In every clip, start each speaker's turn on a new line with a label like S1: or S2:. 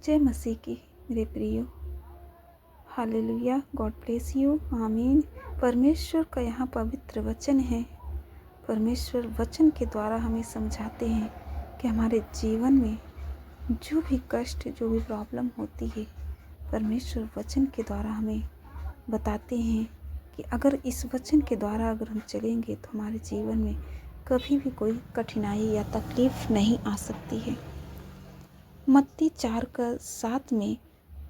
S1: जय मसीह की मेरे प्रियो। हालेलुया, गॉड ब्लेस यू, आमीन। परमेश्वर का यहाँ पवित्र वचन है। परमेश्वर वचन के द्वारा हमें समझाते हैं कि हमारे जीवन में जो भी कष्ट, जो भी प्रॉब्लम होती है, परमेश्वर वचन के द्वारा हमें बताते हैं कि अगर इस वचन के द्वारा अगर हम चलेंगे तो हमारे जीवन में कभी भी कोई कठिनाई या तकलीफ नहीं आ सकती है। मत्ती 4:7 में,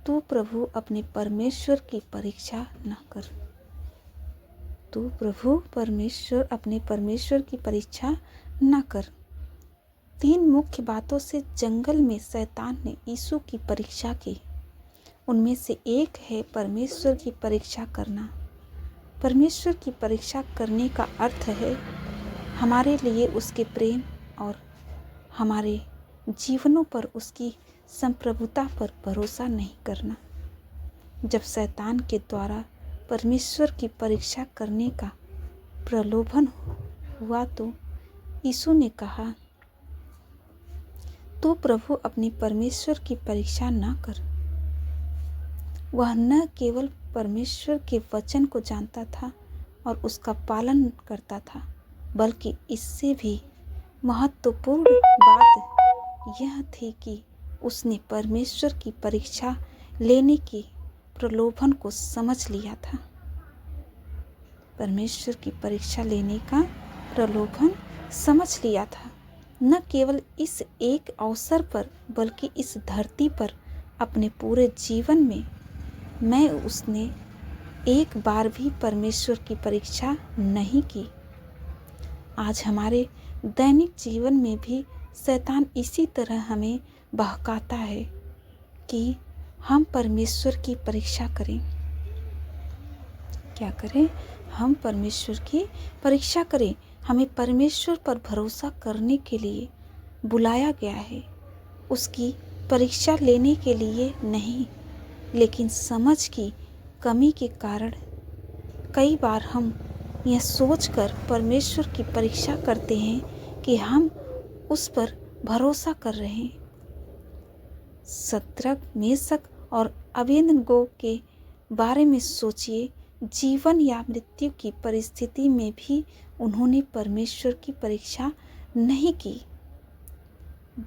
S1: तू प्रभु अपने परमेश्वर की परीक्षा न कर। तू प्रभु परमेश्वर अपने परमेश्वर की परीक्षा न कर। 3 मुख्य बातों से जंगल में शैतान ने यीशु की परीक्षा की। उनमें से एक है परमेश्वर की परीक्षा करना। परमेश्वर की परीक्षा करने का अर्थ है हमारे लिए उसके प्रेम और हमारे जीवनों पर उसकी संप्रभुता पर भरोसा नहीं करना। जब शैतान के द्वारा परमेश्वर की परीक्षा करने का प्रलोभन हुआ तो यीशु ने कहा, तू प्रभु अपने परमेश्वर की परीक्षा न कर। वह न केवल परमेश्वर के वचन को जानता था और उसका पालन करता था, बल्कि इससे भी महत्वपूर्ण बात यह थी कि उसने परमेश्वर की परीक्षा लेने के प्रलोभन को समझ लिया था। परमेश्वर की परीक्षा लेने का प्रलोभन समझ लिया था। न केवल इस एक अवसर पर बल्कि इस धरती पर अपने पूरे जीवन में उसने एक बार भी परमेश्वर की परीक्षा नहीं की। आज हमारे दैनिक जीवन में भी शैतान इसी तरह हमें बहकाता है कि हम परमेश्वर की परीक्षा करें। क्या करें? हम परमेश्वर की परीक्षा करें। हमें परमेश्वर पर भरोसा करने के लिए बुलाया गया है, उसकी परीक्षा लेने के लिए नहीं। लेकिन समझ की कमी के कारण कई बार हम यह सोचकर परमेश्वर की परीक्षा करते हैं कि हम उस पर भरोसा कर रहे हैं। शद्रक, मेशक और अबेदनगो के बारे में सोचिए। जीवन या मृत्यु की परिस्थिति में भी उन्होंने परमेश्वर की परीक्षा नहीं की,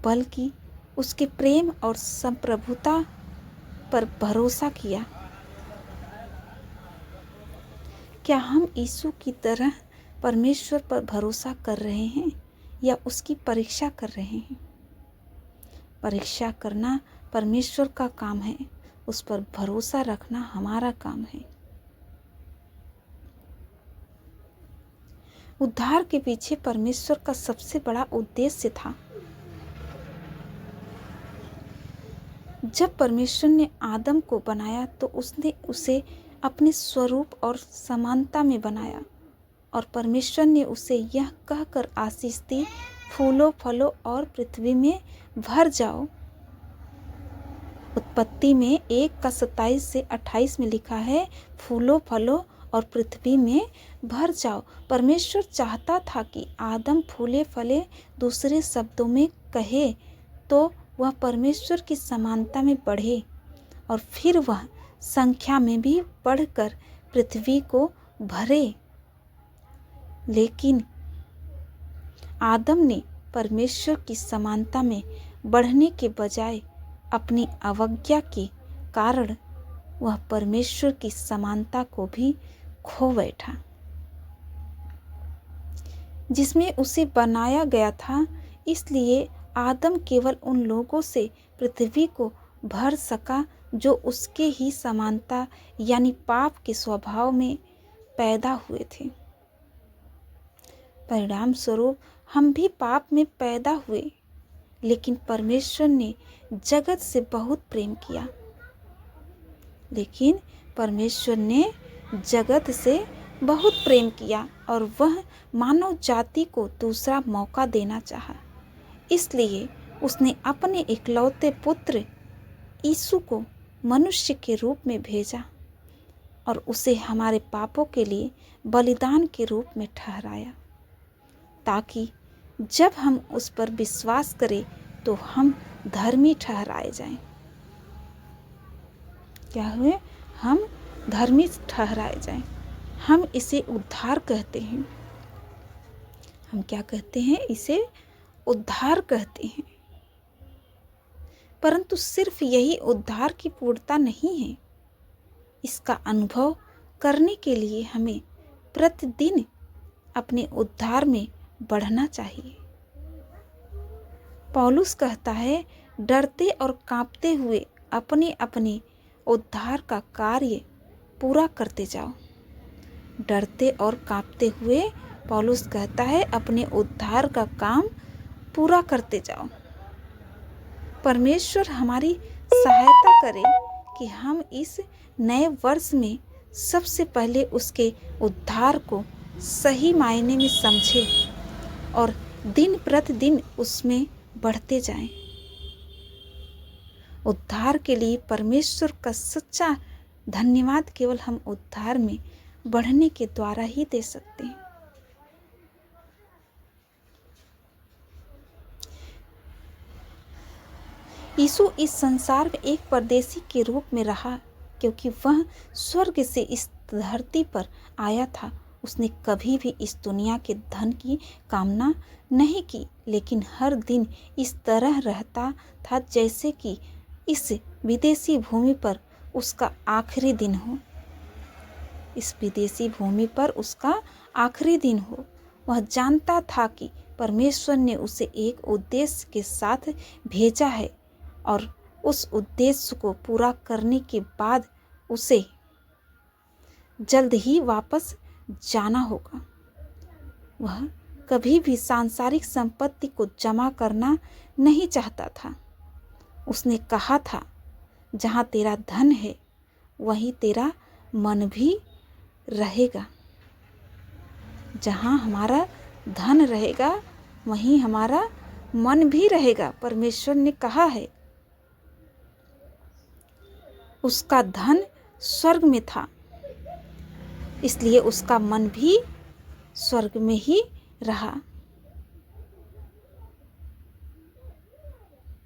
S1: बल्कि उसके प्रेम और संप्रभुता पर भरोसा किया। क्या हम यीशु की तरह परमेश्वर पर भरोसा कर रहे हैं या उसकी परीक्षा कर रहे हैं? परीक्षा करना परमेश्वर का काम है, उस पर भरोसा रखना हमारा काम है। उद्धार के पीछे परमेश्वर का सबसे बड़ा उद्देश्य था। जब परमेश्वर ने आदम को बनाया तो उसने उसे अपने स्वरूप और समानता में बनाया और परमेश्वर ने उसे यह कहकर आशीष दी, फूलो फलो और पृथ्वी में भर जाओ। उत्पत्ति में 1:27 से 28 में लिखा है, फूलो फलो और पृथ्वी में भर जाओ। परमेश्वर चाहता था कि आदम फूले फले। दूसरे शब्दों में कहे तो वह परमेश्वर की समानता में बढ़े और फिर वह संख्या में भी बढ़कर पृथ्वी को भरे। लेकिन आदम ने परमेश्वर की समानता में बढ़ने के बजाय अपनी अवज्ञा के कारण वह परमेश्वर की समानता को भी खो बैठा, जिसमें उसे बनाया गया था। इसलिए आदम केवल उन लोगों से पृथ्वी को भर सका जो उसके ही समानता यानी पाप के स्वभाव में पैदा हुए थे। परिणाम स्वरूप हम भी पाप में पैदा हुए, लेकिन परमेश्वर ने जगत से बहुत प्रेम किया। लेकिन परमेश्वर ने जगत से बहुत प्रेम किया और वह मानव जाति को दूसरा मौका देना चाहा। इसलिए उसने अपने इकलौते पुत्र यीशु को मनुष्य के रूप में भेजा और उसे हमारे पापों के लिए बलिदान के रूप में ठहराया, ताकि जब हम उस पर विश्वास करें तो हम धर्मी ठहराए जाएं। क्या हुए? हम धर्मी ठहराए जाएं। हम इसे उद्धार कहते हैं। हम क्या कहते हैं? इसे उद्धार कहते हैं। परंतु सिर्फ यही उद्धार की पूर्णता नहीं है। इसका अनुभव करने के लिए हमें प्रतिदिन अपने उद्धार में बढ़ना चाहिए। पौलुस कहता है, डरते और कांपते हुए अपने अपने उद्धार का कार्य पूरा करते जाओ। डरते और कांपते हुए पौलुस कहता है, अपने उद्धार का काम पूरा करते जाओ। परमेश्वर हमारी सहायता करे कि हम इस नए वर्ष में सबसे पहले उसके उद्धार को सही मायने में समझें और दिन प्रतिदिन उसमें बढ़ते जाएं। उद्धार के लिए परमेश्वर का सच्चा धन्यवाद केवल हम उद्धार में बढ़ने के द्वारा ही दे सकते हैं। यीशु इस संसार में एक परदेशी के रूप में रहा, क्योंकि वह स्वर्ग से इस धरती पर आया था। उसने कभी भी इस दुनिया के धन की कामना नहीं की, लेकिन हर दिन इस तरह रहता था जैसे कि इस विदेशी भूमि पर उसका आखिरी दिन हो। इस विदेशी भूमि पर उसका आखिरी दिन हो। वह जानता था कि परमेश्वर ने उसे एक उद्देश्य के साथ भेजा है और उस उद्देश्य को पूरा करने के बाद उसे जल्द ही वापस जाना होगा। वह कभी भी सांसारिक संपत्ति को जमा करना नहीं चाहता था। उसने कहा था, जहाँ तेरा धन है वहीं तेरा मन भी रहेगा। जहाँ हमारा धन रहेगा वहीं हमारा मन भी रहेगा। परमेश्वर ने कहा है। उसका धन स्वर्ग में था, इसलिए उसका मन भी स्वर्ग में ही रहा।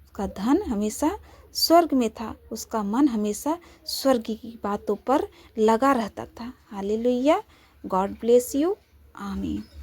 S1: उसका धन हमेशा स्वर्ग में था, उसका मन हमेशा स्वर्ग की बातों पर लगा रहता था। हालेलुया। God bless you. आमीन।